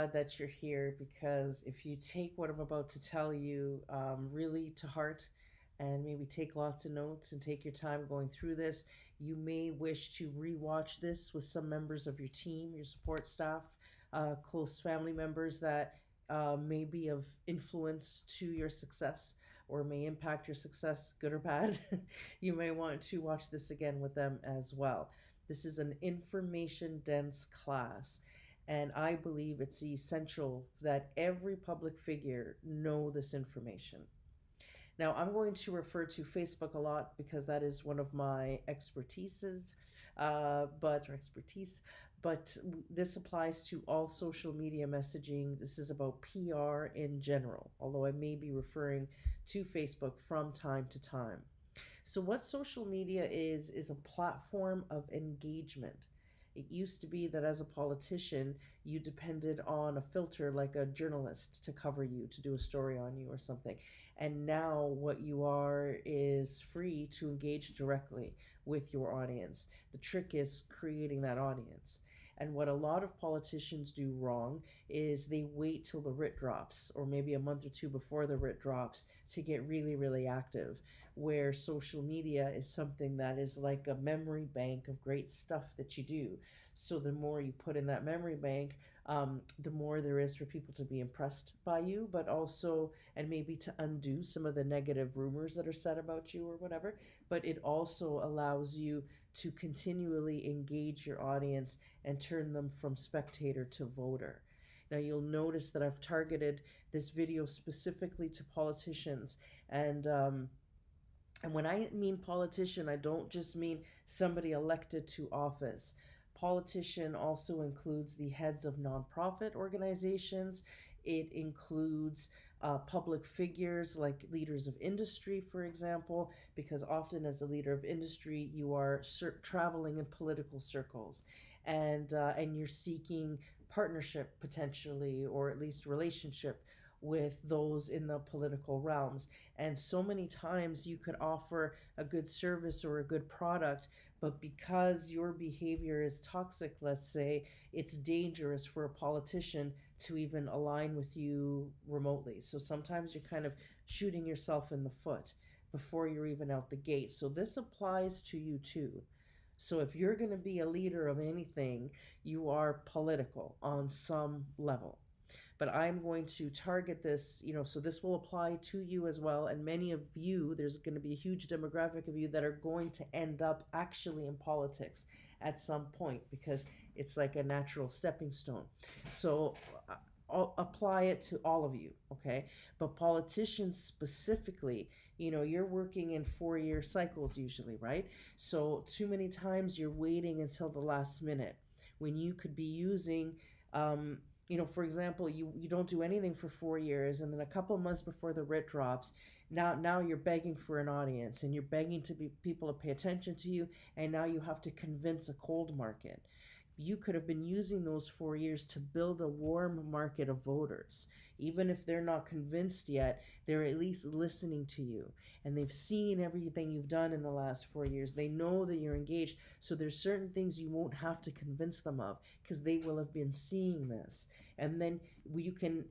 glad that you're here because if you take what I'm about to tell you really to heart and maybe take lots of notes and take your time going through this, you may wish to rewatch this with some members of your team, your support staff, close family members that may be of influence to your success or may impact your success, good or bad. You may want to watch this again with them as well. This is an information dense class, and I believe it's essential that every public figure know this information. Now, I'm going to refer to Facebook a lot because that is one of my expertises, but or expertise. But this applies to all social media messaging. This is about PR in general, although I may be referring to Facebook from time to time. So, what social media is a platform of engagement. It used to be that as a politician, you depended on a filter like a journalist to cover you, to do a story on you or something. And now, what you are is free to engage directly with your audience. The trick is creating that audience. And what a lot of politicians do wrong is they wait till the writ drops, or maybe a month or two before the writ drops, to get really, really active. Where social media is something that is like a memory bank of great stuff that you do. So the more you put in that memory bank, the more there is for people to be impressed by you, but also, and maybe to undo some of the negative rumors that are said about you or whatever. But it also allows you to continually engage your audience and turn them from spectator to voter. Now, you'll notice that I've targeted this video specifically to politicians, and when I mean politician, I don't just mean somebody elected to office. Politician also includes the heads of nonprofit organizations. It includes public figures like leaders of industry, for example, because often as a leader of industry, you are traveling in political circles, and you're seeking partnership potentially, or at least relationship with those in the political realms. And so many times you could offer a good service or a good product, but because your behavior is toxic, let's say, it's dangerous for a politician to even align with you remotely. So sometimes you're kind of shooting yourself in the foot before you're even out the gate. So this applies to you too. So if you're going to be a leader of anything, you are political on some level. But I'm going to target this, so this will apply to you as well. And many of you, there's going to be a huge demographic of you that are going to end up actually in politics at some point because it's like a natural stepping stone. So I'll apply it to all of you, okay? But politicians specifically, you're working in 4-year cycles usually, right? So too many times you're waiting until the last minute when you could be using for example, you don't do anything for 4 years, and then a couple months before the writ drops, now you're begging for an audience, and you're begging to be people to pay attention to you, and now you have to convince a cold market. You could have been using those 4 years to build a warm market of voters. Even if they're not convinced yet, they're at least listening to you. And they've seen everything you've done in the last 4 years. They know that you're engaged. So there's certain things you won't have to convince them of because they will have been seeing this. And then you can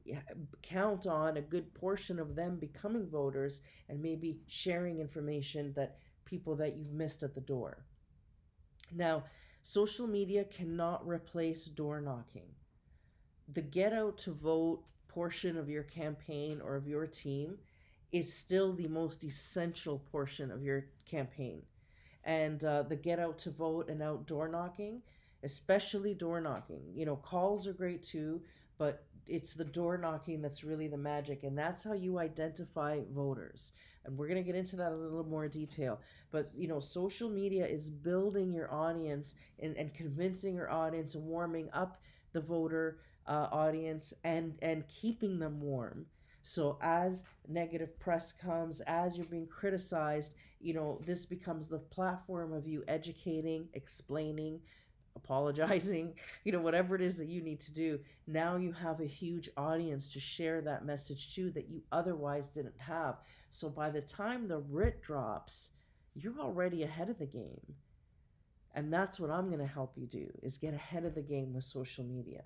count on a good portion of them becoming voters and maybe sharing information that people that you've missed at the door. Now, social media cannot replace door knocking. The get out to vote portion of your campaign or of your team is still the most essential portion of your campaign. And the get out to vote and outdoor knocking, especially door knocking. Calls are great too, but it's the door knocking that's really the magic, and that's how you identify voters. And we're going to get into that a little more detail. But social media is building your audience and convincing your audience and warming up the voter audience and keeping them warm. So as negative press comes, as you're being criticized, this becomes the platform of you educating, explaining, apologizing, whatever it is that you need to do. Now you have a huge audience to share that message to that you otherwise didn't have. So by the time the writ drops, you're already ahead of the game. And that's what I'm going to help you do, is get ahead of the game with social media.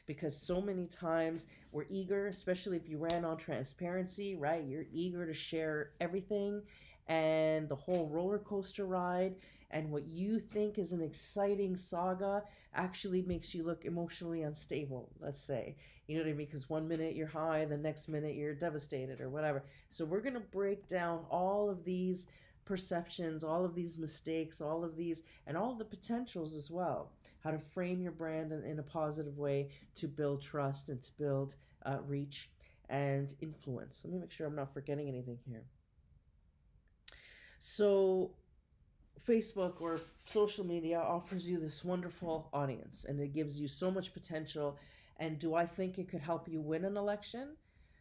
because so many times we're eager, especially if you ran on transparency, right? You're eager to share everything and the whole roller coaster ride. And what you think is an exciting saga actually makes you look emotionally unstable, let's say. You know what I mean? Because one minute you're high, the next minute you're devastated or whatever. So we're going to break down all of these perceptions, all of these mistakes, all of these, and all of the potentials as well. How to frame your brand in a positive way to build trust and to build reach and influence. Let me make sure I'm not forgetting anything here. So, Facebook or social media offers you this wonderful audience and it gives you so much potential. And do I think it could help you win an election?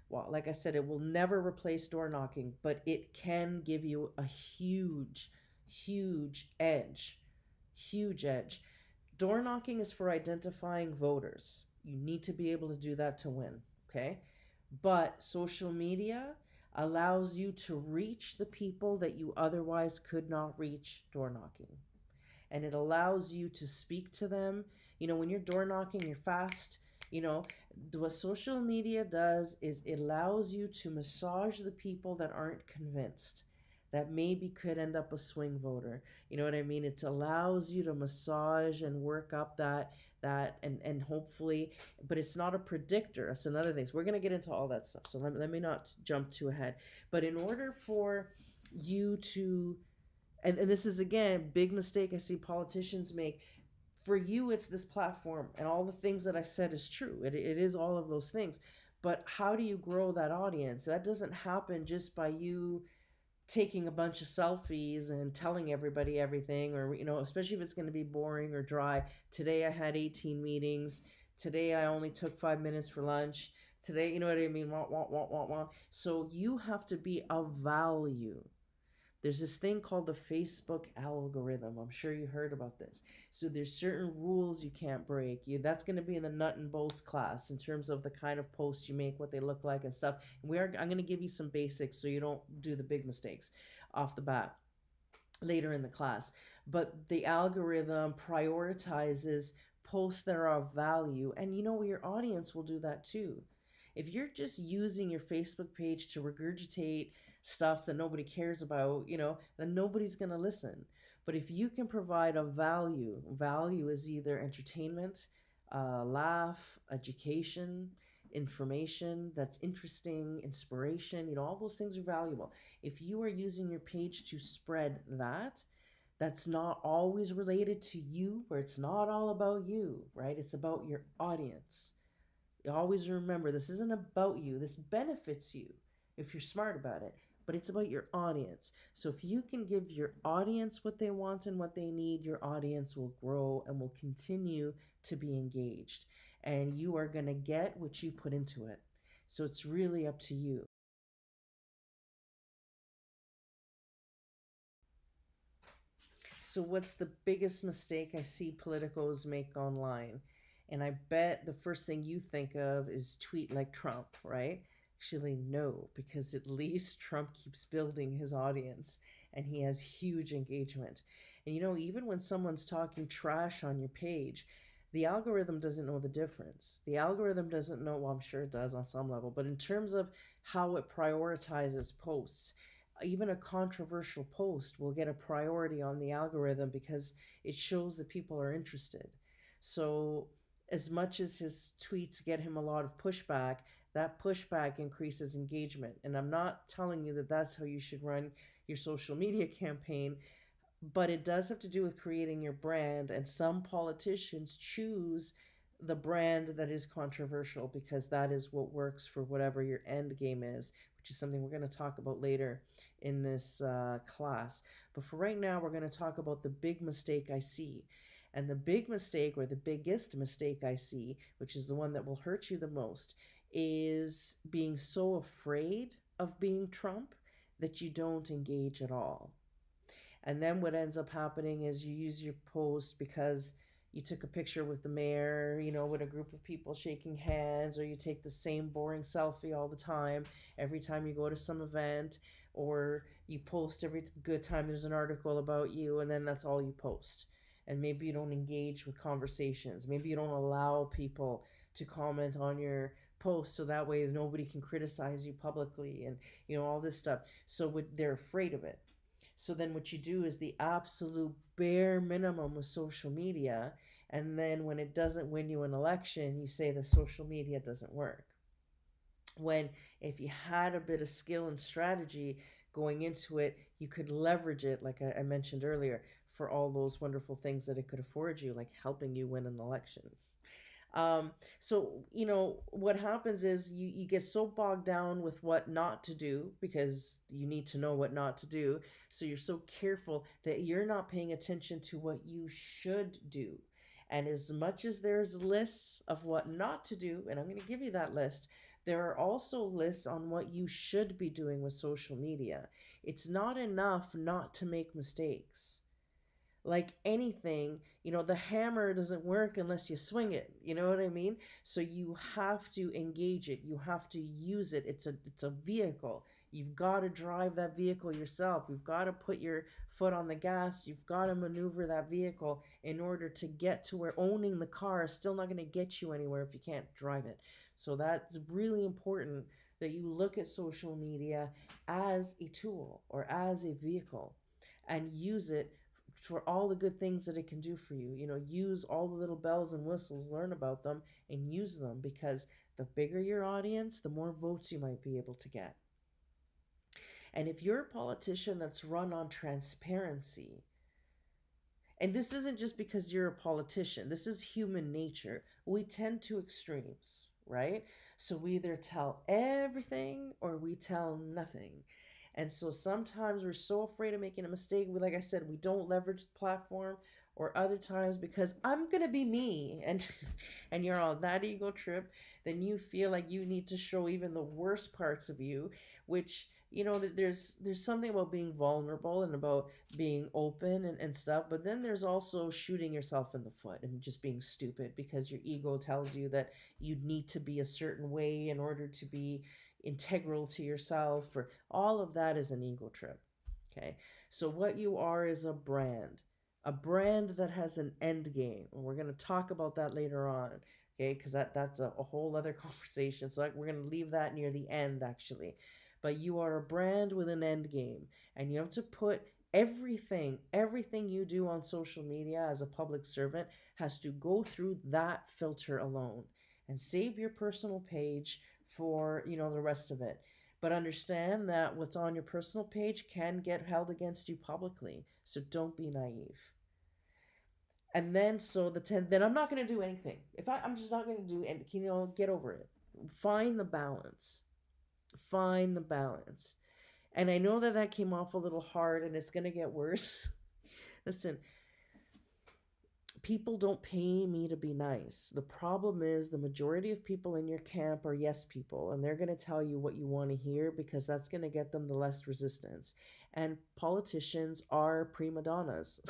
Well, like I said, it will never replace door knocking, but it can give you a huge, huge edge. Huge edge. Door knocking is for identifying voters. You need to be able to do that to win, okay? But social media allows you to reach the people that you otherwise could not reach door knocking. And it allows you to speak to them. You know, when you're door knocking, you're fast. You know, what social media does is it allows you to massage the people that aren't convinced, that maybe could end up a swing voter. You know what I mean? It allows you to massage and work up that and hopefully, but it's not a predictor. That's another thing. So we're going to get into all that stuff. So let me not jump too ahead. But in order for you to, and this is again big mistake I see politicians make, for you it's this platform and all the things that I said is true. It is all of those things. But how do you grow that audience? That doesn't happen just by you taking a bunch of selfies and telling everybody everything, or you know, especially if it's going to be boring or dry. Today I had 18 meetings. Today I only took 5 minutes for lunch. Today, you know what I mean? Wah, wah, wah, wah, wah. So you have to be of value. There's this thing called the Facebook algorithm. I'm sure you heard about this. So there's certain rules you can't break. That's going to be in the nut and bolts class in terms of the kind of posts you make, what they look like and stuff. And I'm going to give you some basics so you don't do the big mistakes off the bat later in the class. But the algorithm prioritizes posts that are of value, and you know your audience will do that too. If you're just using your Facebook page to regurgitate stuff that nobody cares about, you know, then nobody's going to listen. But if you can provide a value is either entertainment, laugh, education, information that's interesting, inspiration, you know, all those things are valuable. If you are using your page to spread that, that's not always related to you, where it's not all about you, right? It's about your audience. You always remember this isn't about you. This benefits you if you're smart about it, but it's about your audience. So if you can give your audience what they want and what they need, your audience will grow and will continue to be engaged. And you are going to get what you put into it. So it's really up to you. So, what's the biggest mistake I see politicos make online? And I bet the first thing you think of is tweet like Trump, right? Actually, no, because at least Trump keeps building his audience and he has huge engagement. And you know, even when someone's talking trash on your page, the algorithm doesn't know the difference. The algorithm doesn't know, well, I'm sure it does on some level, but in terms of how it prioritizes posts, even a controversial post will get a priority on the algorithm because it shows that people are interested. So, as much as his tweets get him a lot of pushback, that pushback increases engagement. And I'm not telling you that that's how you should run your social media campaign, but it does have to do with creating your brand. And some politicians choose the brand that is controversial because that is what works for whatever your end game is, which is something we're going to talk about later in this class. But for right now, we're going to talk about the big mistake I see. And the big mistake, or the biggest mistake I see, which is the one that will hurt you the most, is being so afraid of being Trump that you don't engage at all. And then what ends up happening is you use your post because you took a picture with the mayor, you know, with a group of people shaking hands, or you take the same boring selfie all the time, every time you go to some event, or you post every good time there's an article about you, and then that's all you post. And maybe you don't engage with conversations. Maybe you don't allow people to comment on your post, so that way nobody can criticize you publicly, and all this stuff. So they're afraid of it. So then what you do is the absolute bare minimum with social media, and then when it doesn't win you an election, you say the social media doesn't work. When if you had a bit of skill and strategy going into it, you could leverage it, like I mentioned earlier, for all those wonderful things that it could afford you, like helping you win an election. So what happens is you get so bogged down with what not to do, because you need to know what not to do. So you're so careful that you're not paying attention to what you should do. And as much as there's lists of what not to do, and I'm going to give you that list, there are also lists on what you should be doing with social media. It's not enough not to make mistakes. Like anything, the hammer doesn't work unless you swing it. You know what I mean? So you have to engage it. You have to use it. It's a vehicle. You've got to drive that vehicle yourself. You've got to put your foot on the gas. You've got to maneuver that vehicle in order to get to where owning the car is still not going to get you anywhere if you can't drive it. So that's really important, that you look at social media as a tool or as a vehicle and use it for all the good things that it can do for you. Use all the little bells and whistles, learn about them, and use them, because the bigger your audience, the more votes you might be able to get. And if you're a politician that's run on transparency, and this isn't just because you're a politician, this is human nature. We tend to extremes, right? So we either tell everything or we tell nothing. And so sometimes we're so afraid of making a mistake. Like I said, we don't leverage the platform. Or other times, because I'm gonna be me, and and you're on that ego trip, then you feel like you need to show even the worst parts of you, which there's something about being vulnerable and about being open and stuff, but then there's also shooting yourself in the foot and just being stupid because your ego tells you that you need to be a certain way in order to be integral to yourself. Or all of that is an ego trip. Okay, so what you are is a brand that has an end game, and we're going to talk about that later on. Okay, because that's a whole other conversation, so we're going to leave that near the end actually. But you are a brand with an end game, and you have to put everything you do on social media as a public servant has to go through that filter alone, and save your personal page for the rest of it. But understand that what's on your personal page can get held against you publicly, so don't be naive. And then then I'm not going to do anything. If I'm just not going to do anything, get over it. Find the balance. Find the balance. And I know that came off a little hard, and it's going to get worse. Listen, people don't pay me to be nice. The problem is the majority of people in your camp are yes people, and they're going to tell you what you want to hear because that's going to get them the less resistance. And politicians are prima donnas.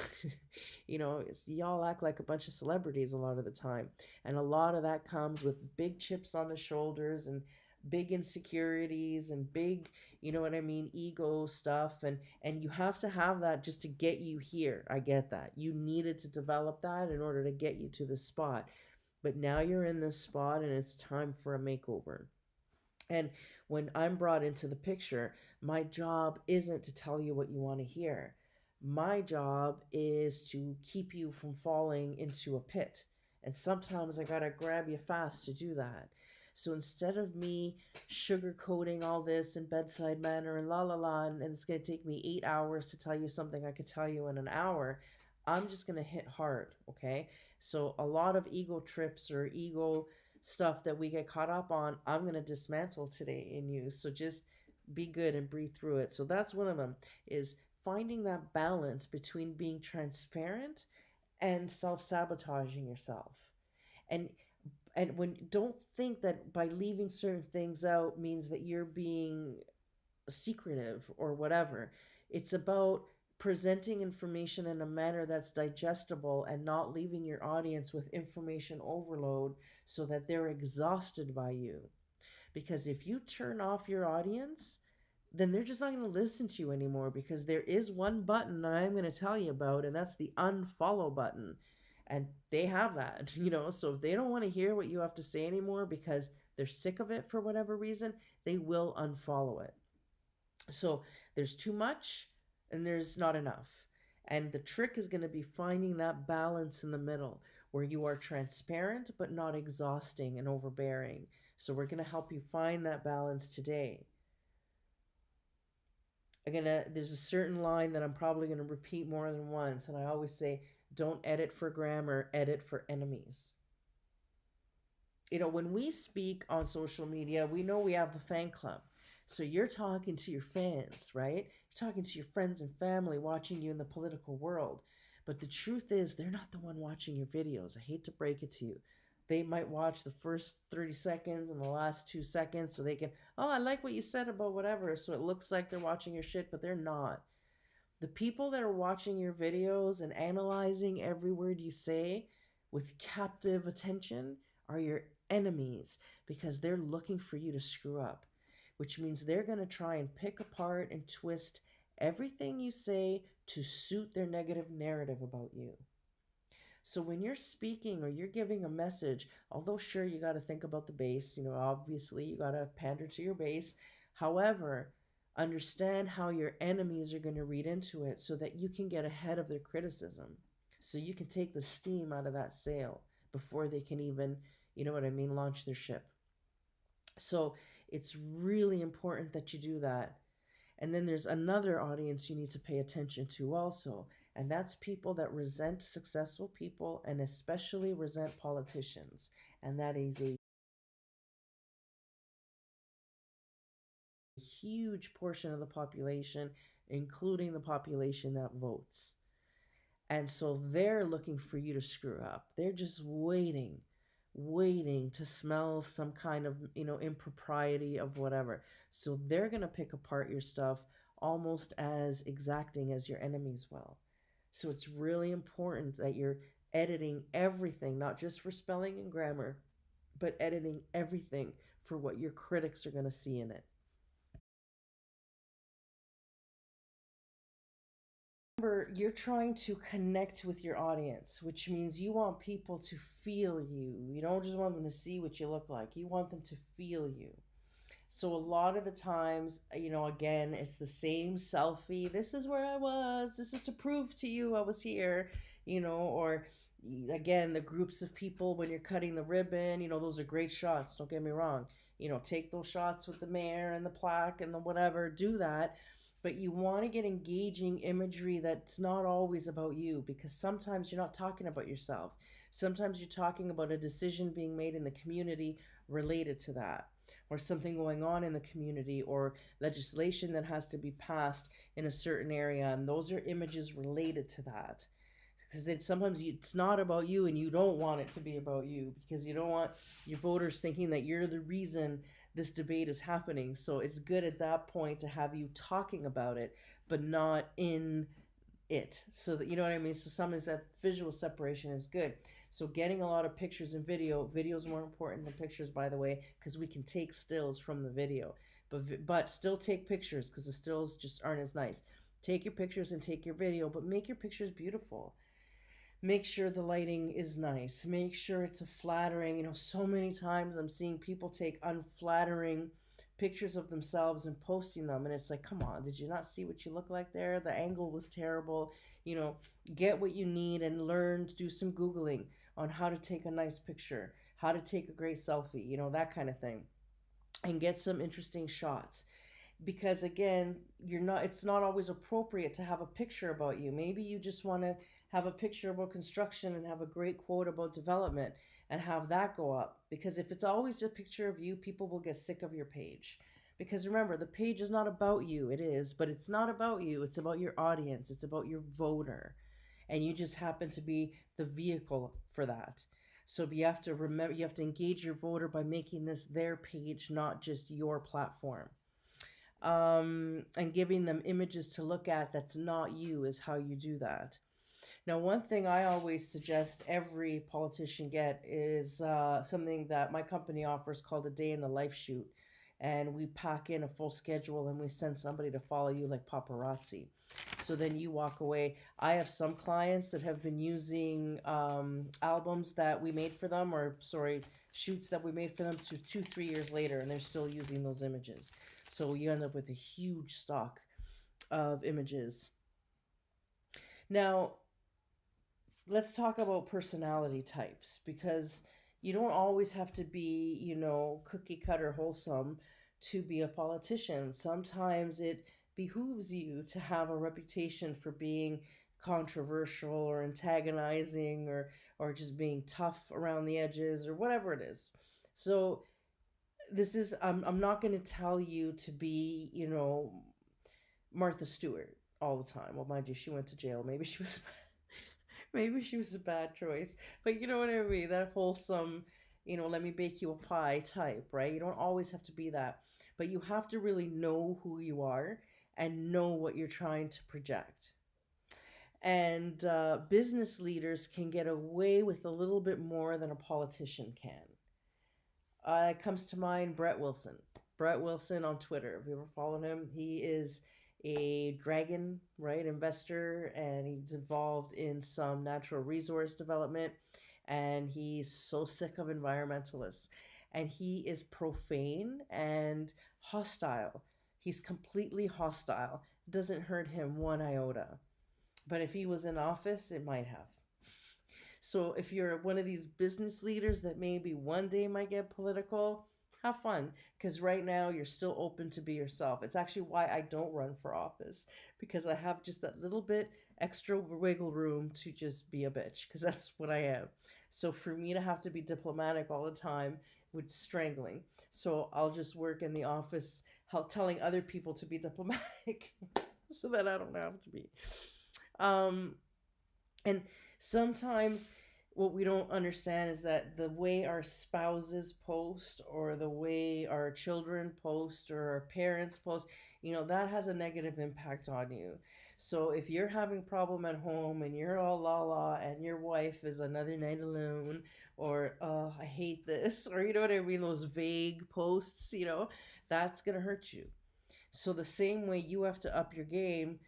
Y'all act like a bunch of celebrities a lot of the time. And a lot of that comes with big chips on the shoulders and big insecurities and big, ego stuff, and you have to have that just to get you here. I get that. You needed to develop that in order to get you to this spot. But now you're in this spot and it's time for a makeover. And when I'm brought into the picture, my job isn't to tell you what you want to hear. My job is to keep you from falling into a pit. And sometimes I gotta grab you fast to do that. So instead of me sugarcoating all this in bedside manner and la la la, and it's going to take me 8 hours to tell you something I could tell you in an hour, I'm just going to hit hard, okay? So a lot of ego trips or ego stuff that we get caught up on, I'm going to dismantle today in you. So just be good and breathe through it. So that's one of them, is finding that balance between being transparent and self-sabotaging yourself. And when don't think that by leaving certain things out means that you're being secretive or whatever. It's about presenting information in a manner that's digestible and not leaving your audience with information overload so that they're exhausted by you. Because if you turn off your audience, then they're just not going to listen to you anymore, because there is one button I'm going to tell you about, and that's the unfollow button. And they have that, so if they don't want to hear what you have to say anymore because they're sick of it for whatever reason, they will unfollow it. So there's too much and there's not enough. And the trick is going to be finding that balance in the middle where you are transparent but not exhausting and overbearing. So we're going to help you find that balance today. There's a certain line that I'm probably going to repeat more than once, and I always say, don't edit for grammar, edit for enemies. When we speak on social media, we know we have the fan club. So you're talking to your fans, right? You're talking to your friends and family watching you in the political world. But the truth is, they're not the one watching your videos. I hate to break it to you. They might watch the first 30 seconds and the last 2 seconds so they can, oh, I like what you said about whatever. So it looks like they're watching your shit, but they're not. The people that are watching your videos and analyzing every word you say with captive attention are your enemies, because they're looking for you to screw up, which means they're going to try and pick apart and twist everything you say to suit their negative narrative about you. So when you're speaking or you're giving a message, although sure, you got to think about the base, obviously you got to pander to your base. However, understand how your enemies are going to read into it so that you can get ahead of their criticism. So you can take the steam out of that sail before they can even, launch their ship. So it's really important that you do that. And then there's another audience you need to pay attention to also, and that's people that resent successful people and especially resent politicians. And that is a huge portion of the population, including the population that votes. And so they're looking for you to screw up. They're just waiting to smell some kind of, impropriety of whatever. So they're going to pick apart your stuff almost as exacting as your enemies will. So it's really important that you're editing everything, not just for spelling and grammar, but editing everything for what your critics are going to see in it. Remember, you're trying to connect with your audience, which means you want people to feel you. You don't just want them to see what you look like, you want them to feel you. So a lot of the times, again, it's the same selfie. This is where I was. This is to prove to you I was here, or again, the groups of people when you're cutting the ribbon, those are great shots. Don't get me wrong. Take those shots with the mayor and the plaque and the whatever, do that. But you want to get engaging imagery that's not always about you, because sometimes you're not talking about yourself. Sometimes you're talking about a decision being made in the community related to that, or something going on in the community, or legislation that has to be passed in a certain area, and those are images related to that. Because then sometimes it's not about you, and you don't want it to be about you, because you don't want your voters thinking that you're the reason this debate is happening. So it's good at that point to have you talking about it, but not in it. So that, you know what I mean? So sometimes that visual separation is good. So getting a lot of pictures and video is more important than pictures, by the way, because we can take stills from the video, but still take pictures, because the stills just aren't as nice. Take your pictures and take your video, but make your pictures beautiful. Make sure the lighting is nice. Make sure it's a flattering. So many times I'm seeing people take unflattering pictures of themselves and posting them, and it's like, come on, did you not see what you look like there? The angle was terrible. Get what you need and learn to do some Googling on how to take a nice picture, how to take a great selfie, that kind of thing, and get some interesting shots. Because again, it's not always appropriate to have a picture about you. Maybe you just want to have a picture about construction and have a great quote about development and have that go up. Because if it's always just a picture of you, people will get sick of your page. Because remember, the page is not about you. It is, but it's not about you. It's about your audience. It's about your voter. And you just happen to be the vehicle for that. So you have to remember, you have to engage your voter by making this their page, not just your platform. And giving them images to look at that's not you is how you do that. Now, one thing I always suggest every politician get is something that my company offers called a day in the life shoot. And we pack in a full schedule and we send somebody to follow you like paparazzi. So then you walk away. I have some clients that have been using albums that we made for them, or sorry, shoots that we made for them to 2, 3 years later, and they're still using those images. So you end up with a huge stock of images. Now, let's talk about personality types, because you don't always have to be, cookie cutter wholesome to be a politician. Sometimes it behooves you to have a reputation for being controversial or antagonizing, or just being tough around the edges, or whatever it is. So this is I'm not going to tell you to be, Martha Stewart all the time. Well, mind you, she went to jail. Maybe she was a bad choice. But you know what I mean? That wholesome, let me bake you a pie type, right? You don't always have to be that. But you have to really know who you are and know what you're trying to project. And business leaders can get away with a little bit more than a politician can. It comes to mind Brett Wilson. Brett Wilson on Twitter. Have you ever followed him? He is a dragon, right, investor, and he's involved in some natural resource development. And he's so sick of environmentalists. And he is profane and hostile. He's completely hostile. It doesn't hurt him one iota. But if he was in office, it might have. So if you're one of these business leaders that maybe one day might get political, have fun, because right now you're still open to be yourself. It's actually why I don't run for office, because I have just that little bit extra wiggle room to just be a bitch, because that's what I am. So for me to have to be diplomatic all the time would strangling. So I'll just work in the office telling other people to be diplomatic so that I don't have to be. Um, and sometimes what we don't understand is that the way our spouses post, or the way our children post, or our parents post, that has a negative impact on you. So if you're having a problem at home and you're all la la, and your wife is another night alone, or oh, I hate this, or you know what I mean, those vague posts, that's going to hurt you. So the same way you have to up your game,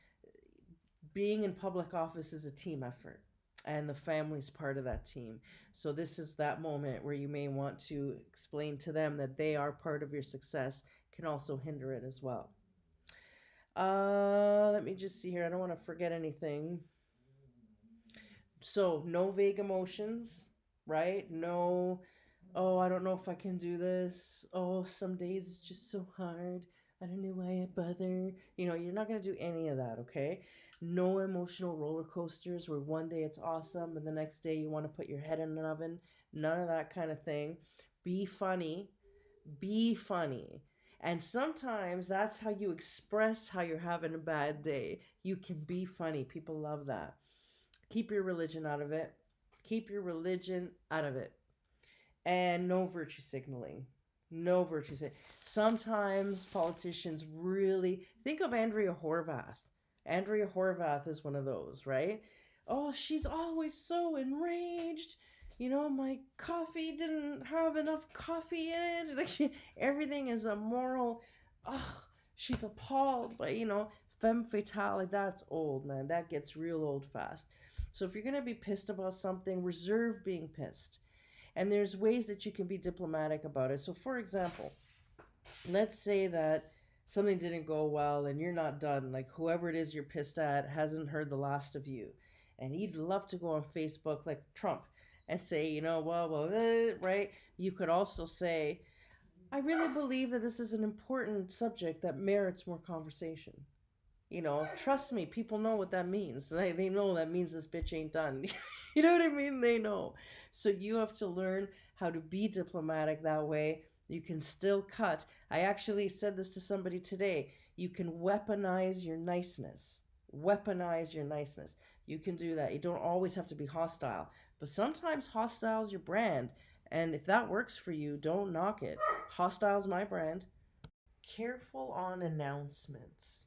being in public office is a team effort, and the family's part of that team. So this is that moment where you may want to explain to them that they are part of your success, can also hinder it as well. Let me just see here. I don't want to forget anything. So no vague emotions, right? No, oh, I don't know if I can do this. Oh, some days it's just so hard. I don't know why I bother. You're not going to do any of that, okay? No emotional roller coasters where one day it's awesome and the next day you want to put your head in an oven. None of that kind of thing. Be funny. Be funny. And sometimes that's how you express how you're having a bad day. You can be funny. People love that. Keep your religion out of it. Keep your religion out of it. And no virtue signaling. No virtue signaling. Sometimes politicians really think of Andrea Horwath. Andrea Horwath is one of those, right? Oh, she's always so enraged. My coffee didn't have enough coffee in it. Like everything is a moral. Oh, she's appalled by, femme fatale. Like that's old, man. That gets real old fast. So if you're going to be pissed about something, reserve being pissed. And there's ways that you can be diplomatic about it. So for example, let's say that something didn't go well and you're not done. Like whoever it is you're pissed at hasn't heard the last of you. And you'd love to go on Facebook like Trump and say, right? You could also say, I really believe that this is an important subject that merits more conversation. Trust me, people know what that means. They know that means this bitch ain't done. You know what I mean? They know. So you have to learn how to be diplomatic that way. You can still cut. I actually said this to somebody today. You can weaponize your niceness. Weaponize your niceness. You can do that. You don't always have to be hostile. But sometimes hostile is your brand. And if that works for you, don't knock it. Hostile's my brand. Careful on announcements.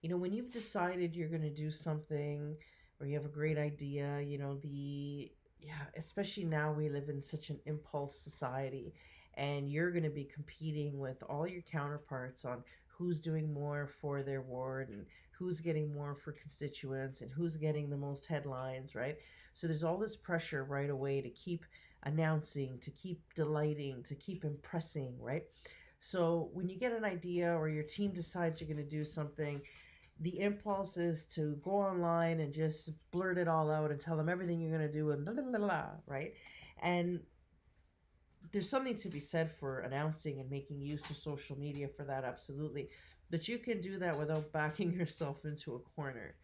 When you've decided you're going to do something, or you have a great idea, especially now we live in such an impulse society, and you're going to be competing with all your counterparts on who's doing more for their ward and who's getting more for constituents and who's getting the most headlines, right? So there's all this pressure right away to keep announcing, to keep delighting, to keep impressing, right? So when you get an idea or your team decides you're going to do something, the impulse is to go online and just blurt it all out and tell them everything you're going to do and blah, blah, blah, blah, right? And there's something to be said for announcing and making use of social media for that, absolutely. But you can do that without backing yourself into a corner.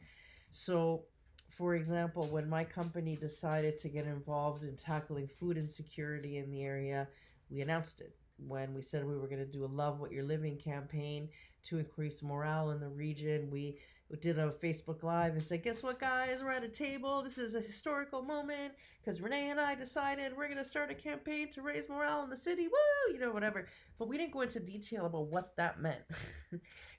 So, for example, when my company decided to get involved in tackling food insecurity in the area, we announced it. When we said we were going to do a Love What You're Living campaign to increase morale in the region, we did a Facebook Live and said, guess what, guys? We're at a table. This is a historical moment because Renee and I decided we're going to start a campaign to raise morale in the city. Woo! You know, whatever. But we didn't go into detail about what that meant.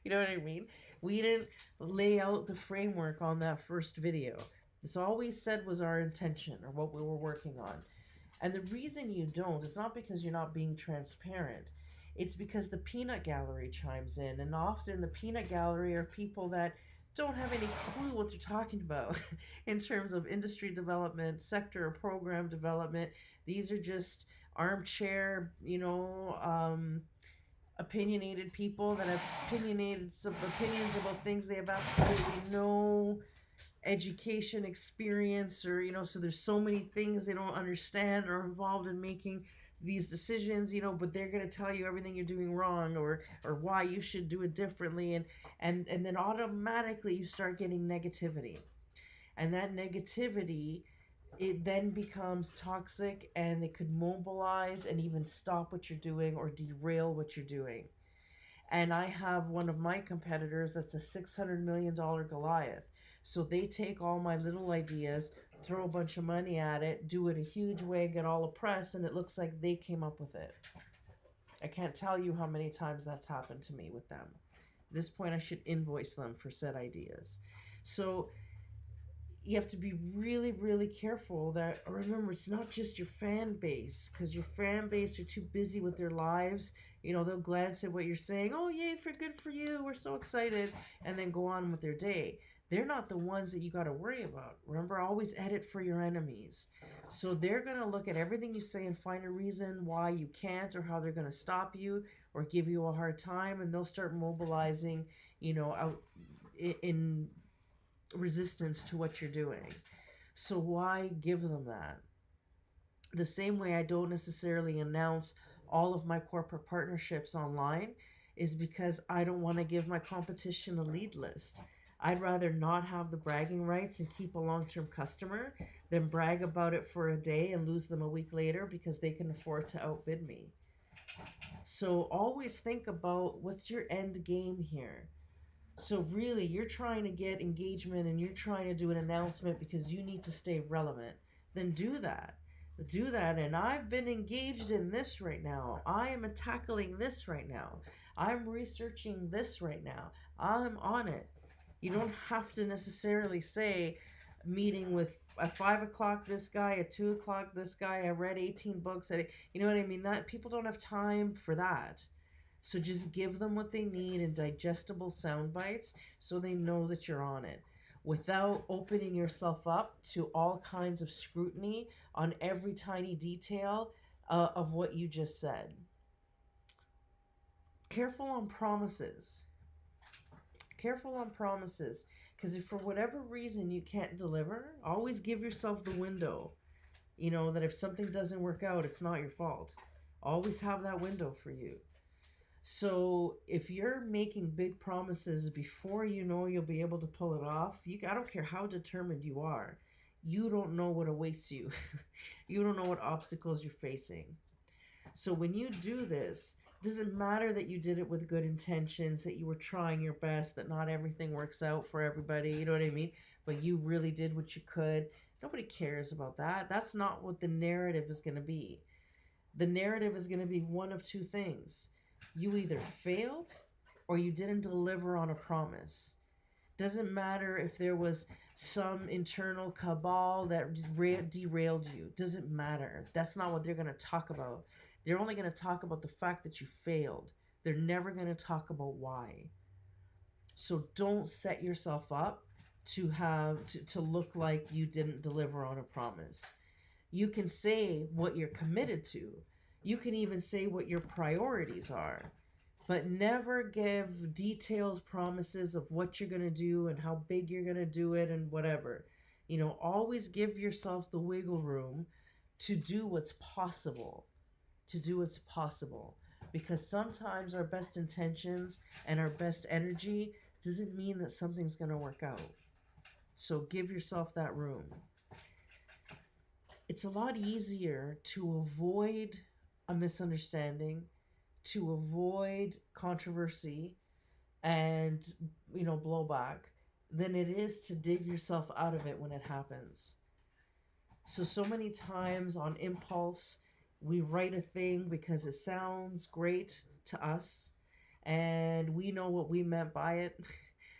You know what I mean? We didn't lay out the framework on that first video. That's all we said was our intention or what we were working on. And the reason you don't is not because you're not being transparent. It's because the peanut gallery chimes in. And often the peanut gallery are people that don't have any clue what they're talking about in terms of industry development, sector or program development. These are just armchair, opinionated people that have opinionated some opinions about things they have absolutely no education experience, or so there's so many things they don't understand or involved in making these decisions, but they're going to tell you everything you're doing wrong or why you should do it differently, and then automatically you start getting negativity, and that negativity, it then becomes toxic, and it could mobilize and even stop what you're doing or derail what you're doing. And I have one of my competitors that's a $600 million Goliath. So they take all my little ideas, throw a bunch of money at it, do it a huge way, get all the press, and it looks like they came up with it. I can't tell you how many times that's happened to me with them. At this point, I should invoice them for said ideas. So you have to be really, really careful that, remember, it's not just your fan base, because your fan base are too busy with their lives. They'll glance at what you're saying, oh, yay, good for you, we're so excited, and then go on with their day. They're not the ones that you got to worry about. Remember, always edit for your enemies. So they're going to look at everything you say and find a reason why you can't, or how they're going to stop you or give you a hard time, and they'll start mobilizing, out in resistance to what you're doing. So why give them that? The same way I don't necessarily announce all of my corporate partnerships online is because I don't want to give my competition a lead list. I'd rather not have the bragging rights and keep a long-term customer than brag about it for a day and lose them a week later because they can afford to outbid me. So always think about what's your end game here. So really, you're trying to get engagement and you're trying to do an announcement because you need to stay relevant. Then do that. Do that. And I've been engaged in this right now. I am tackling this right now. I'm researching this right now. I'm on it. You don't have to necessarily say meeting with at 5 o'clock this guy, at 2 o'clock this guy, I read 18 books. You know what I mean? That people don't have time for that. So just give them what they need in digestible sound bites so they know that you're on it, without opening yourself up to all kinds of scrutiny on every tiny detail of what you just said. Careful on promises. Careful on promises, because if for whatever reason you can't deliver, always give yourself the window, that if something doesn't work out, it's not your fault. Always have that window for you. So if you're making big promises before you know you'll be able to pull it off, I don't care how determined you are, you don't know what awaits you. You don't know what obstacles you're facing. So when you do this, it doesn't matter that you did it with good intentions, that you were trying your best, that not everything works out for everybody, you know what I mean? But you really did what you could. Nobody cares about that. That's not what the narrative is going to be. The narrative is going to be one of two things. You either failed or you didn't deliver on a promise. Doesn't matter if there was some internal cabal that derailed you. Doesn't matter. That's not what they're going to talk about. They're only going to talk about the fact that you failed. They're never going to talk about why. So don't set yourself up to look like you didn't deliver on a promise. You can say what you're committed to. You can even say what your priorities are, but never give detailed promises of what you're going to do and how big you're going to do it and whatever. Always give yourself the wiggle room to do what's possible, to do what's possible. Because sometimes our best intentions and our best energy doesn't mean that something's going to work out. So give yourself that room. It's a lot easier to avoid a misunderstanding, to avoid controversy and blowback than it is to dig yourself out of it when it happens. So many times on impulse, we write a thing because it sounds great to us and we know what we meant by it.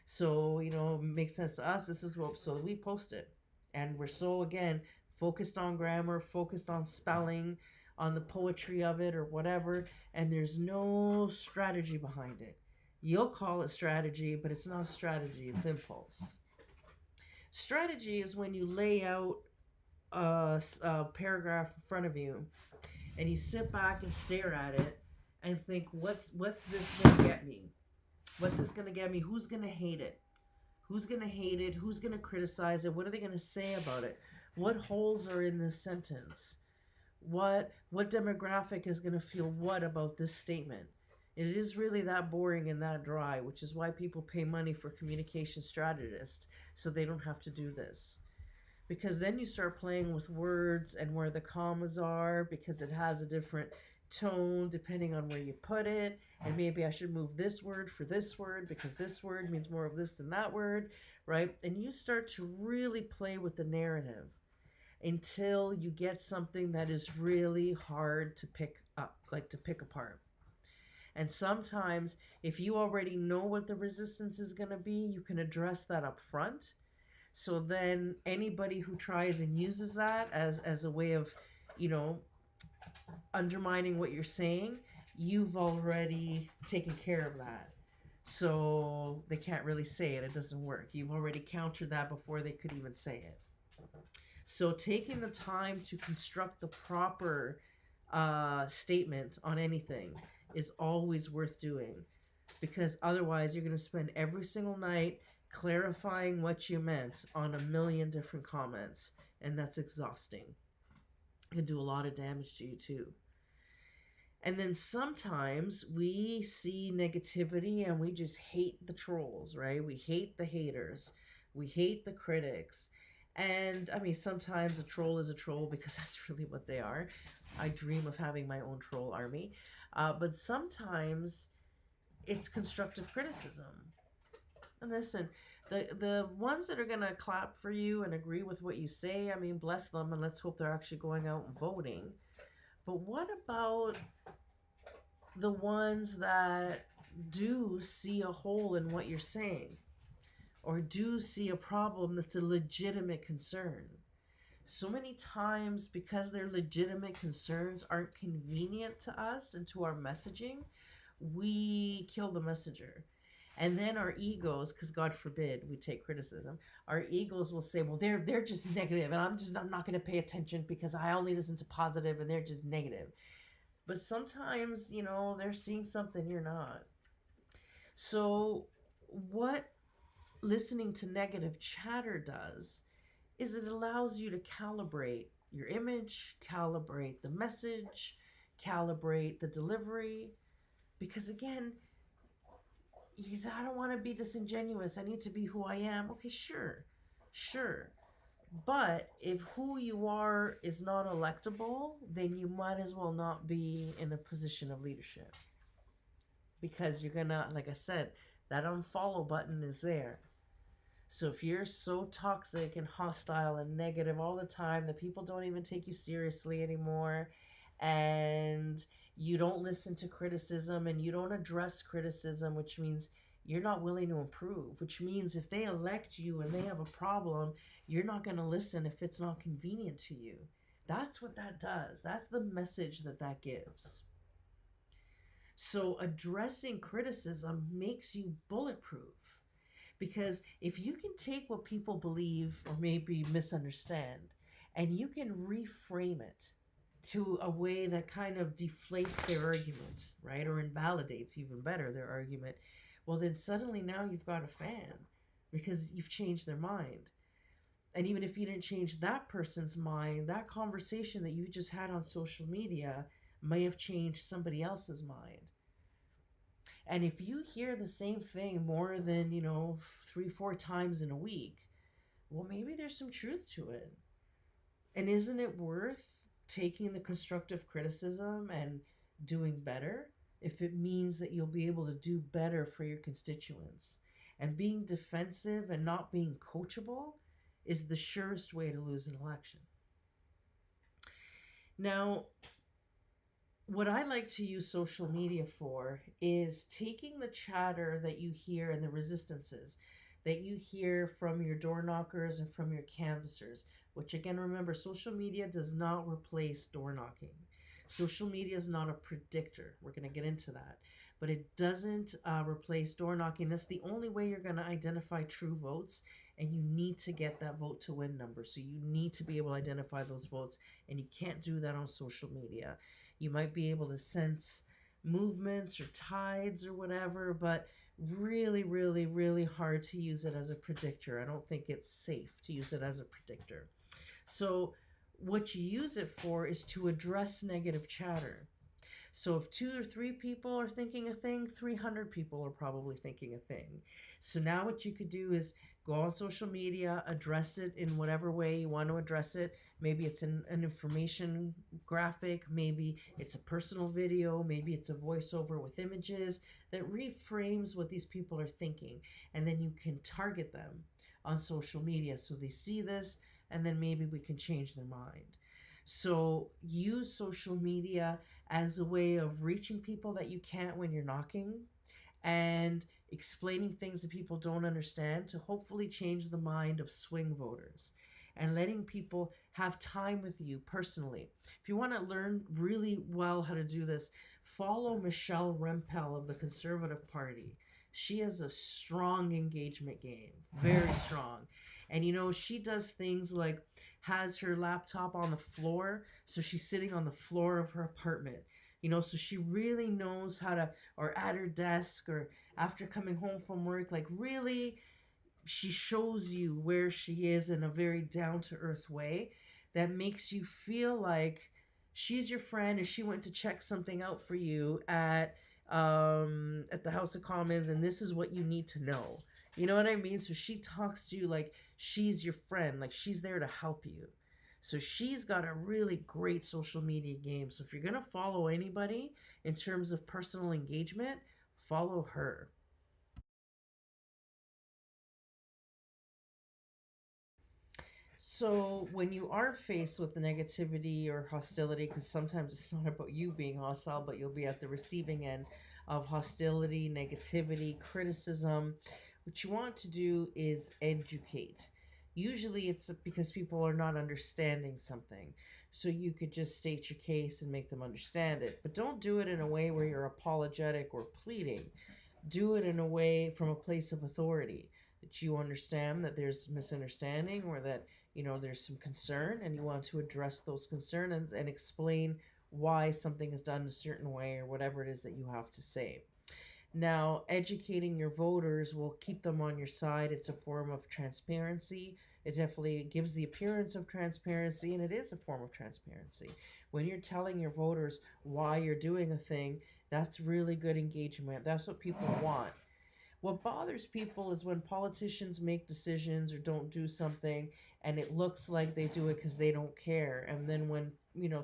So, it makes sense to us. This is what, so we post it. And we're so, again, focused on grammar, focused on spelling, on the poetry of it or whatever. And there's no strategy behind it. You'll call it strategy, but it's not strategy, it's impulse. Strategy is when you lay out a paragraph in front of you and you sit back and stare at it and think, what's this going to get me? What's this going to get me? Who's going to hate it? Who's going to hate it? Who's going to criticize it? What are they going to say about it? What holes are in this sentence? What demographic is going to feel what about this statement? It is really that boring and that dry, which is why people pay money for communication strategists, so they don't have to do this. Because then you start playing with words and where the commas are, because it has a different tone depending on where you put it, and maybe I should move this word for this word because this word means more of this than that word, right? And you start to really play with the narrative until you get something that is really hard to pick up, like to pick apart. And sometimes if you already know what the resistance is going to be, you can address that up front. So then anybody who tries and uses that as a way of, undermining what you're saying, you've already taken care of that. So they can't really say it. It doesn't work. You've already countered that before they could even say it. So taking the time to construct the proper statement on anything is always worth doing, because otherwise you're going to spend every single night clarifying what you meant on a million different comments, and that's exhausting. It can do a lot of damage to you too. And then sometimes we see negativity and we just hate the trolls, right? We hate the haters. We hate the critics. And I mean, sometimes a troll is a troll because that's really what they are. I dream of having my own troll army. But sometimes it's constructive criticism. And listen, the ones that are going to clap for you and agree with what you say, I mean, bless them, and let's hope they're actually going out and voting. But what about the ones that do see a hole in what you're saying, or do see a problem that's a legitimate concern? So many times, because their legitimate concerns aren't convenient to us and to our messaging, we kill the messenger. And then our egos, because God forbid we take criticism, our egos will say, well, they're just negative, and I'm not going to pay attention because I only listen to positive and they're just negative. But sometimes, they're seeing something you're not. So what listening to negative chatter does is it allows you to calibrate your image, calibrate the message, calibrate the delivery. Because again, he said, I don't want to be disingenuous. I need to be who I am. Okay, sure. But if who you are is not electable, then you might as well not be in a position of leadership. Because you're going to, like I said, that unfollow button is there. So if you're so toxic and hostile and negative all the time that people don't even take you seriously anymore, and you don't listen to criticism and you don't address criticism, which means you're not willing to improve, which means if they elect you and they have a problem, you're not going to listen if it's not convenient to you. That's what that does. That's the message that gives. So addressing criticism makes you bulletproof. Because if you can take what people believe or maybe misunderstand and you can reframe it to a way that kind of deflates their argument, right? Or invalidates even better their argument, well, then suddenly now you've got a fan because you've changed their mind. And even if you didn't change that person's mind, that conversation that you just had on social media may have changed somebody else's mind. And if you hear the same thing more than, 3, 4 times in a week, well, maybe there's some truth to it. And isn't it worth taking the constructive criticism and doing better if it means that you'll be able to do better for your constituents? And being defensive and not being coachable is the surest way to lose an election. Now, what I like to use social media for is taking the chatter that you hear and the resistances that you hear from your door knockers and from your canvassers, which again, remember, social media does not replace door knocking. Social media is not a predictor. We're going to get into that. But it doesn't replace door knocking. That's the only way you're going to identify true votes, and you need to get that vote to win number. So you need to be able to identify those votes, and you can't do that on social media. You might be able to sense movements or tides or whatever, but really, really, really hard to use it as a predictor. I don't think it's safe to use it as a predictor. So what you use it for is to address negative chatter. So if 2 or 3 people are thinking a thing, 300 people are probably thinking a thing. So now what you could do is go on social media, address it in whatever way you want to address it. Maybe it's an information graphic, maybe it's a personal video, maybe it's a voiceover with images that reframes what these people are thinking. And then you can target them on social media so they see this, and then maybe we can change their mind. So use social media as a way of reaching people that you can't when you're knocking, and explaining things that people don't understand to hopefully change the mind of swing voters, and letting people have time with you personally. If you want to learn really well how to do this, follow Michelle Rempel of the Conservative Party. She has a strong engagement game, very strong. And she does things like has her laptop on the floor, so she's sitting on the floor of her apartment. So she really knows how to, or at her desk, or after coming home from work, like really, she shows you where she is in a very down to earth way that makes you feel like she's your friend and she went to check something out for you at the House of Commons, and this is what you need to know. You know what I mean? So she talks to you like she's your friend, like she's there to help you. So she's got a really great social media game. So if you're going to follow anybody in terms of personal engagement, follow her. So when you are faced with the negativity or hostility, because sometimes it's not about you being hostile, but you'll be at the receiving end of hostility, negativity, criticism, what you want to do is educate. Usually it's because people are not understanding something. So you could just state your case and make them understand it. But don't do it in a way where you're apologetic or pleading. Do it in a way from a place of authority, that you understand that there's misunderstanding, or that there's some concern, and you want to address those concerns and explain why something is done a certain way, or whatever it is that you have to say. Now, educating your voters will keep them on your side. It's a form of transparency. It definitely gives the appearance of transparency, and it is a form of transparency. When you're telling your voters why you're doing a thing, that's really good engagement. That's what people want. What bothers people is when politicians make decisions or don't do something and it looks like they do it because they don't care. And then when,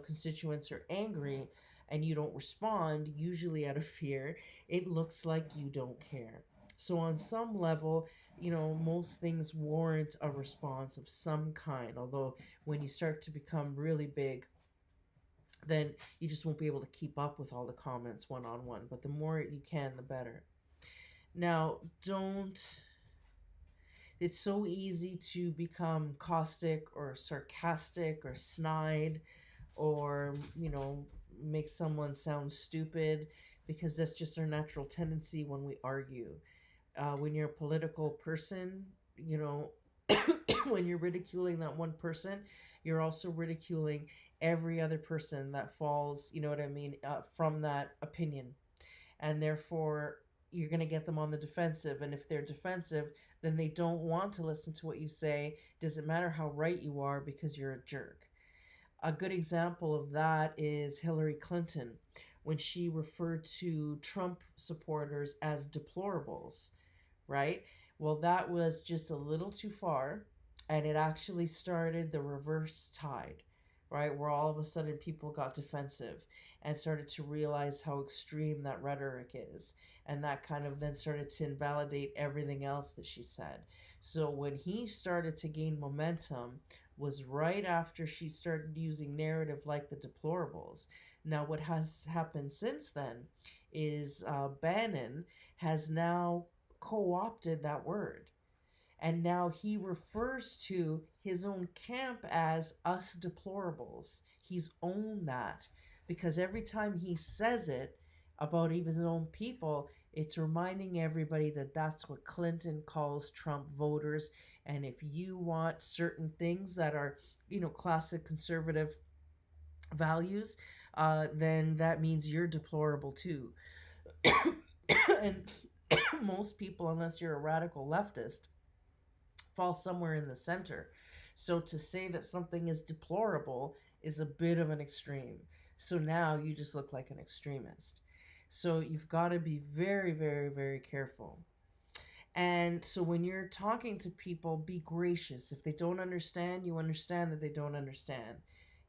constituents are angry and you don't respond, usually out of fear, it looks like you don't care. So on some level, most things warrant a response of some kind. Although when you start to become really big, then you just won't be able to keep up with all the comments one on one. But the more you can, the better. Now, it's so easy to become caustic or sarcastic or snide, or, make someone sound stupid, because that's just our natural tendency when we argue. When you're a political person, you know, when you're ridiculing that one person, you're also ridiculing every other person that falls, you know what I mean, from that opinion. And therefore, you're going to get them on the defensive. And if they're defensive, then they don't want to listen to what you say. Doesn't matter how right you are because you're a jerk. A good example of that is Hillary Clinton when she referred to Trump supporters as deplorables, right? Well, that was just a little too far, and it actually started the reverse tide, right? Where all of a sudden people got defensive and started to realize how extreme that rhetoric is. And that kind of then started to invalidate everything else that she said. So when he started to gain momentum, was right after she started using narrative like the deplorables. Now, what has happened since then is Bannon has now co opted that word. And now he refers to his own camp as us deplorables. He's owned that because every time he says it about even his own people, it's reminding everybody that that's what Clinton calls Trump voters. And if you want certain things that are, you know, classic conservative values, then that means you're deplorable too. And most people, unless you're a radical leftist, fall somewhere in the center. So to say that something is deplorable is a bit of an extreme. So now you just look like an extremist. So you've got to be very, very, very careful. And so when you're talking to people, be gracious. If they don't understand, you understand that they don't understand.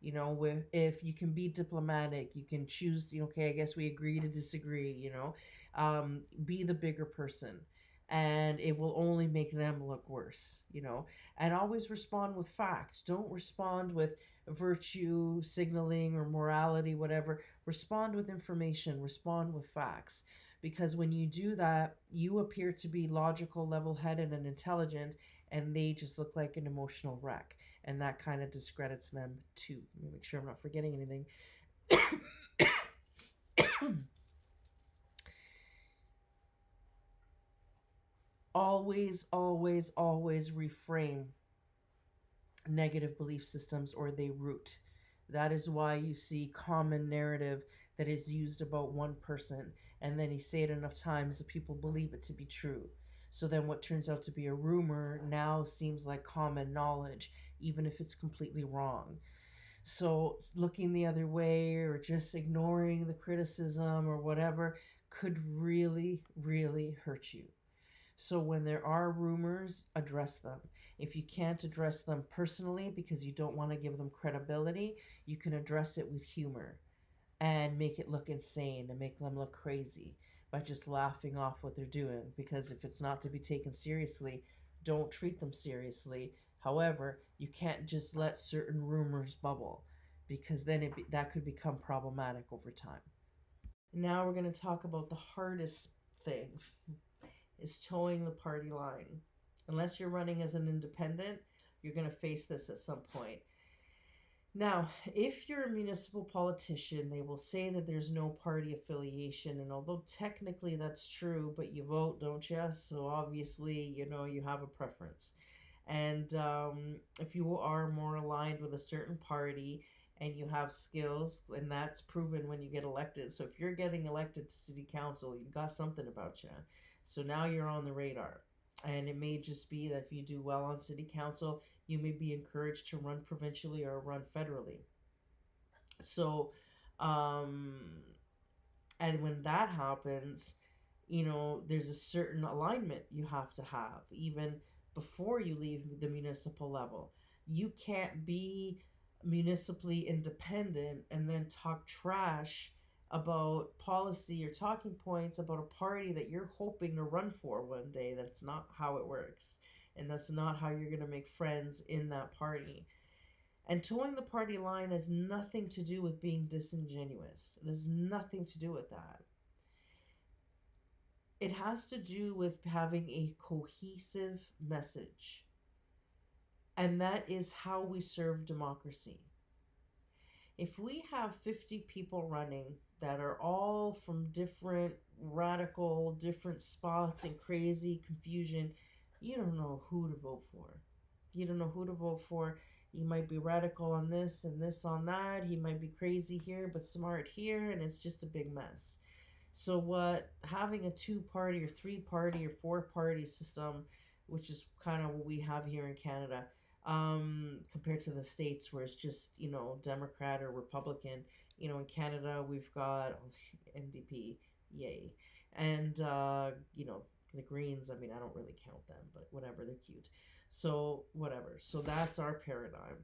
You know, if you can be diplomatic, you can choose, you know, okay, I guess we agree to disagree, you know. Be the bigger person. And it will only make them look worse, you know. And always respond with facts. Don't respond with virtue signaling or morality, whatever. Respond with information, respond with facts, because when you do that, you appear to be logical, level headed, and intelligent, and they just look like an emotional wreck. And that kind of discredits them too. Let me make sure I'm not forgetting anything. Always, always, always reframe negative belief systems or they root. That is why you see common narrative that is used about one person, and then you say it enough times that people believe it to be true. So then what turns out to be a rumor now seems like common knowledge, even if it's completely wrong. So looking the other way or just ignoring the criticism or whatever could really, really hurt you. So when there are rumors, address them. If you can't address them personally because you don't want to give them credibility, you can address it with humor and make it look insane and make them look crazy by just laughing off what they're doing. Because if it's not to be taken seriously, don't treat them seriously. However, you can't just let certain rumors bubble because then that could become problematic over time. Now we're going to talk about the hardest thing is towing the party line. Unless you're running as an independent, you're going to face this at some point. Now, if you're a municipal politician, they will say that there's no party affiliation. And although technically that's true, but you vote, don't you? So obviously, you know, you have a preference. And if you are more aligned with a certain party and you have skills, and that's proven when you get elected. So if you're getting elected to city council, you got something about you. So now you're on the radar. And it may just be that if you do well on city council, you may be encouraged to run provincially or run federally. So, um, and when that happens, you know, there's a certain alignment you have to have, even before you leave the municipal level. You can't be municipally independent and then talk trash about policy or talking points about a party that you're hoping to run for one day. That's not how it works. And that's not how you're going to make friends in that party. And towing the party line has nothing to do with being disingenuous. It has nothing to do with that. It has to do with having a cohesive message. And that is how we serve democracy. If we have 50 people running that are all from different radical, different spots and crazy confusion, you don't know who to vote for. You don't know who to vote for. He might be radical on this and this on that. He might be crazy here but smart here, and it's just a big mess. So what having a two-party or three-party or four-party system, which is kind of what we have here in Canada, compared to the states where it's just Democrat or Republican. In Canada we've got NDP, yay, and the Greens. I mean, I don't really count them, but whatever, they're cute. So whatever. So that's our paradigm.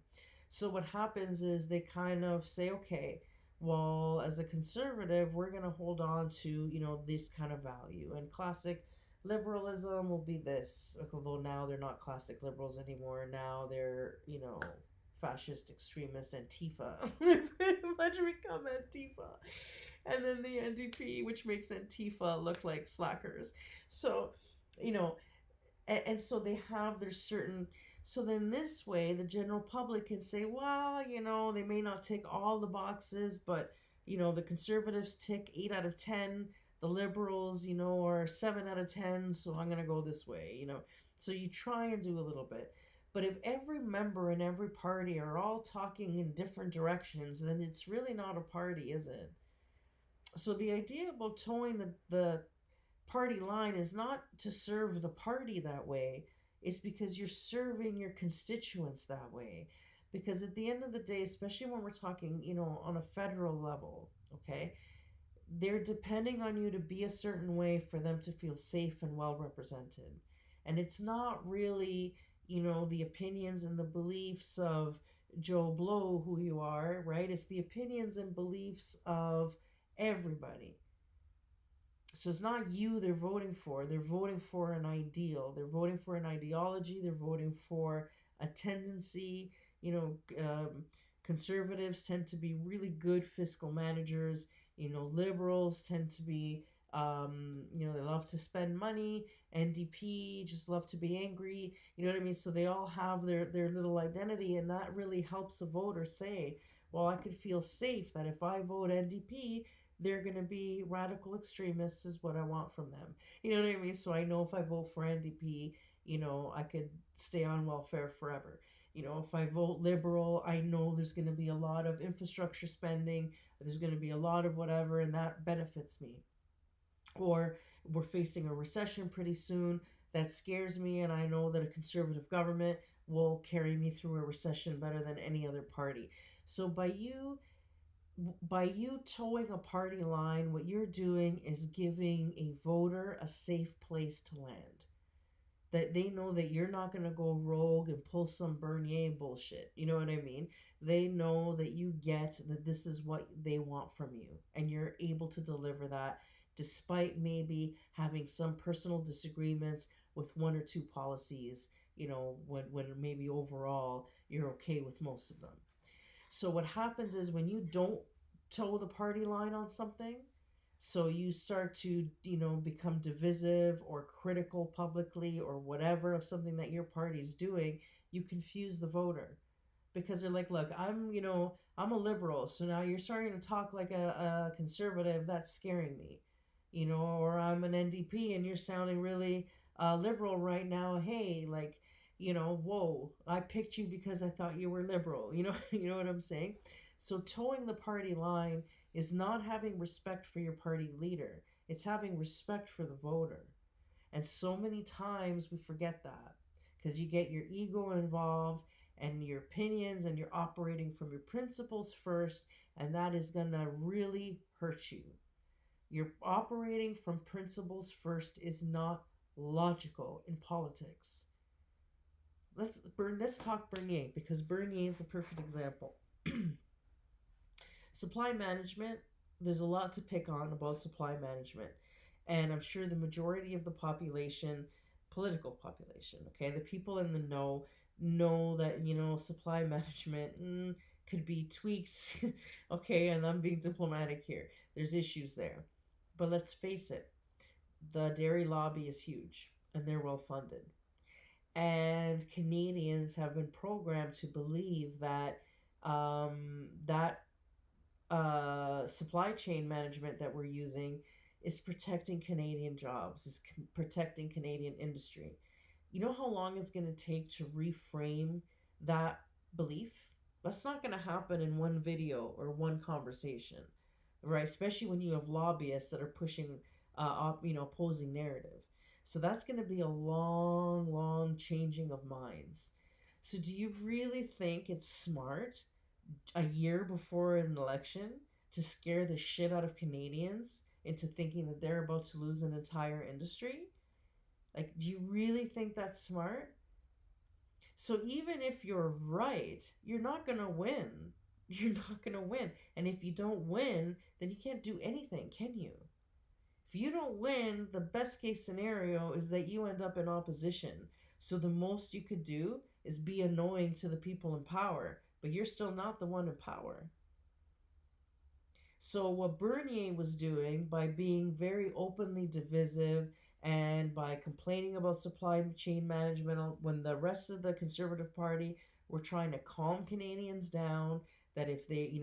So what happens is they kind of say, okay, well, as a conservative, we're going to hold on to, this kind of value. And classic liberalism will be this, although now they're not classic liberals anymore. Now they're, fascist, extremist, Antifa. They've pretty much become Antifa. And then the NDP, which makes Antifa look like slackers. So, you know, and so they have their certain, so then this way the general public can say, well, they may not tick all the boxes, but the conservatives tick 8 out of 10, the liberals are 7 out of 10, so I'm going to go this way. So you try and do a little bit. But if every member in every party are all talking in different directions, then it's really not a party, is it? So the idea about towing the party line is not to serve the party that way. It's because you're serving your constituents that way. Because at the end of the day, especially when we're talking, on a federal level, okay, they're depending on you to be a certain way for them to feel safe and well represented. And it's not really, the opinions and the beliefs of Joe Blow, who you are, right? It's the opinions and beliefs of everybody. So it's not you they're voting for. They're voting for an ideal. They're voting for an ideology. They're voting for a tendency. Conservatives tend to be really good fiscal managers. Liberals tend to be, they love to spend money. NDP just love to be angry. You know what I mean? So they all have their little identity, and that really helps a voter say, well, I could feel safe that if I vote NDP, they're going to be radical extremists is what I want from them. You know what I mean? So I know if I vote for NDP, I could stay on welfare forever. If I vote liberal, I know there's going to be a lot of infrastructure spending, there's going to be a lot of whatever, and that benefits me. Or we're facing a recession pretty soon. That scares me, and I know that a conservative government will carry me through a recession better than any other party. So by you towing a party line, what you're doing is giving a voter a safe place to land. That they know that you're not going to go rogue and pull some Bernier bullshit. You know what I mean? They know that you get that this is what they want from you, and you're able to deliver that despite maybe having some personal disagreements with one or two policies, when maybe overall you're okay with most of them. So what happens is when you don't toe the party line on something, so you start to, become divisive or critical publicly or whatever of something that your party's doing, you confuse the voter. Because they're like, look, I'm a liberal, so now you're starting to talk like a conservative, that's scaring me. Or I'm an NDP and you're sounding really liberal right now. Hey, like, whoa, I picked you because I thought you were liberal. You know what I'm saying? So towing the party line is not having respect for your party leader. It's having respect for the voter. And so many times we forget that because you get your ego involved and your opinions, and you're operating from your principles first, and that is going to really hurt you. You're operating from principles first is not logical in politics. Let's talk Bernier, because Bernier is the perfect example. Supply management, there's a lot to pick on about supply management. And I'm sure the majority of the population, political population, okay, the people in the know that, supply management could be tweaked. Okay, and I'm being diplomatic here. There's issues there. But let's face it, the dairy lobby is huge and they're well funded. And Canadians have been programmed to believe that that supply chain management that we're using is protecting Canadian jobs, is protecting Canadian industry. You know how long it's going to take to reframe that belief? That's not going to happen in one video or one conversation, right? Especially when you have lobbyists that are pushing, opposing narrative. So that's going to be a long, long changing of minds. So do you really think it's smart a year before an election to scare the shit out of Canadians into thinking that they're about to lose an entire industry? Like, do you really think that's smart? So even if you're right, you're not going to win. You're not going to win. And if you don't win, then you can't do anything, can you? If you don't win, the best case scenario is that you end up in opposition. So the most you could do is be annoying to the people in power, but you're still not the one in power. So what Bernier was doing by being very openly divisive and by complaining about supply chain management when the rest of the Conservative Party were trying to calm Canadians down, that if they,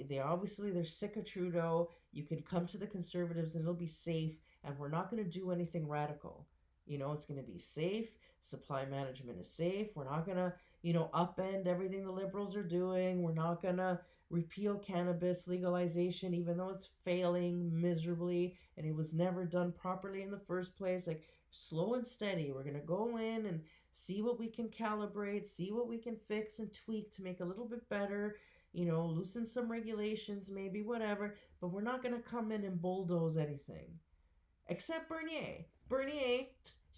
they obviously they're sick of Trudeau, you can come to the Conservatives and it'll be safe and we're not going to do anything radical. It's going to be safe. Supply management is safe. We're not going to, upend everything the Liberals are doing. We're not going to repeal cannabis legalization, even though it's failing miserably and it was never done properly in the first place. Like, slow and steady. We're going to go in and see what we can calibrate, see what we can fix and tweak to make a little bit better, loosen some regulations, maybe, whatever. But we're not going to come in and bulldoze anything. Except Bernier. Bernier,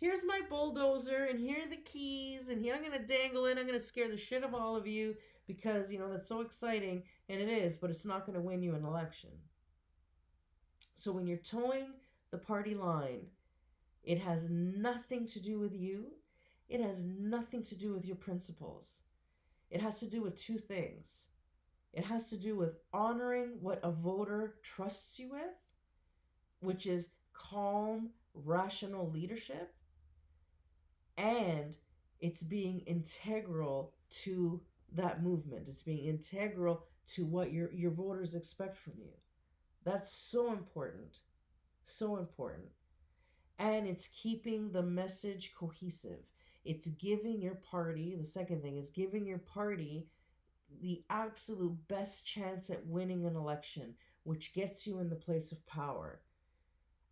here's my bulldozer, and here are the keys, and here I'm going to dangle it. I'm going to scare the shit of all of you because, that's so exciting, and it is, but it's not going to win you an election. So when you're towing the party line, it has nothing to do with you. It has nothing to do with your principles. It has to do with two things. It has to do with honoring what a voter trusts you with, which is calm, rational leadership, and it's being integral to that movement. It's being integral to what your voters expect from you. That's so important. So important. And it's keeping the message cohesive. It's giving your party, the second thing is giving your party the absolute best chance at winning an election, which gets you in the place of power.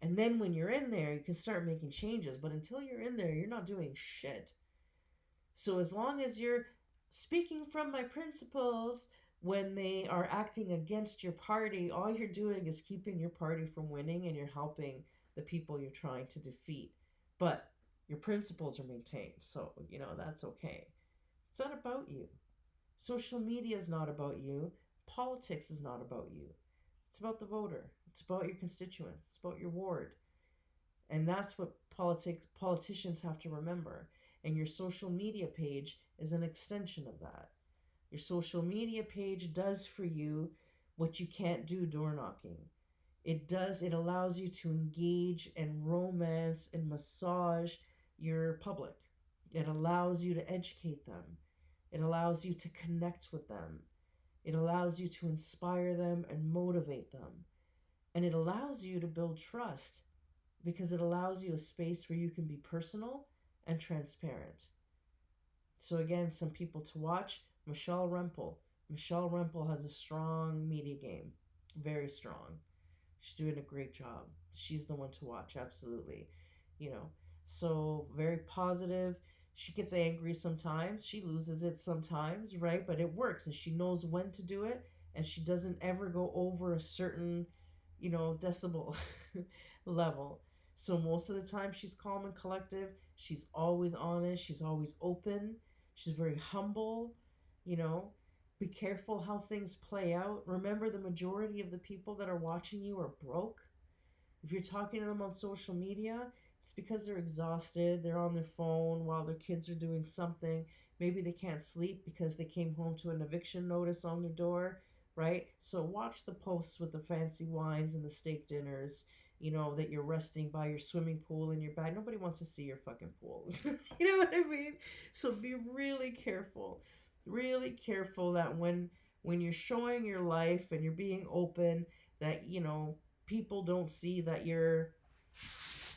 And then when you're in there, you can start making changes. But until you're in there, you're not doing shit. So as long as you're speaking from my principles when they are acting against your party, all you're doing is keeping your party from winning and you're helping the people you're trying to defeat. But your principles are maintained. So, that's okay. It's not about you. Social media is not about you. Politics is not about you. It's about the voter. It's about your constituents. It's about your ward. And that's what politicians have to remember. And your social media page is an extension of that. Your social media page does for you what you can't do door knocking. It allows you to engage and romance and massage your public. It allows you to educate them. It allows you to connect with them. It allows you to inspire them and motivate them. And it allows you to build trust because it allows you a space where you can be personal and transparent. So again, some people to watch, Michelle Rempel. Michelle Rempel has a strong media game, very strong. She's doing a great job. She's the one to watch, absolutely. So very positive. She gets angry sometimes. She loses it sometimes, right? But it works and she knows when to do it and she doesn't ever go over a certain, decibel level. So most of the time she's calm and collective. She's always honest. She's always open. She's very humble, Be careful how things play out. Remember, the majority of the people that are watching you are broke. If you're talking to them on social media, it's because they're exhausted. They're on their phone while their kids are doing something. Maybe they can't sleep because they came home to an eviction notice on their door, right? So watch the posts with the fancy wines and the steak dinners, that you're resting by your swimming pool in your bag. Nobody wants to see your fucking pool. You know what I mean? So be really careful that when when you're showing your life and you're being open, that, you know, people don't see that you're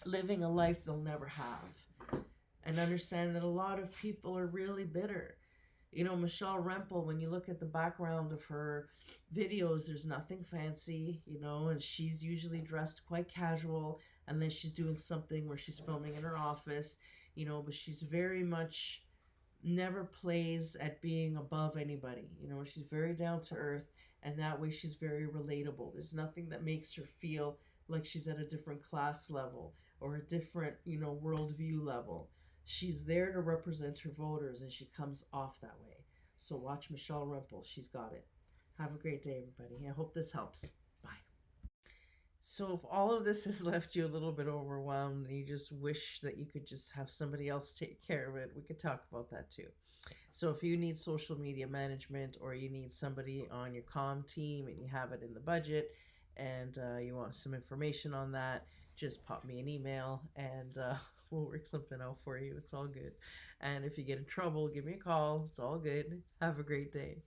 living a life they'll never have. And understand that a lot of people are really bitter. You know, Michelle Rempel, when you look at the background of her videos, there's nothing fancy, you know, and she's usually dressed quite casual, unless she's doing something where she's filming in her office, you know, but she's very much never plays at being above anybody. You know, she's very down to earth, and that way she's very relatable. There's nothing that makes her feel like she's at a different class level or a different, you know, worldview level. She's there to represent her voters, and she comes off that way. So watch Michelle Rempel. She's got it. Have a great day, everybody. I hope this helps. Bye. So, if all of this has left you a little bit overwhelmed and you just wish that you could just have somebody else take care of it, we could talk about that too. So, if you need social media management or you need somebody on your comm team and you have it in the budget and you want some information on that, just pop me an email and we'll work something out for you. It's all good. And if you get in trouble, give me a call. It's all good. Have a great day.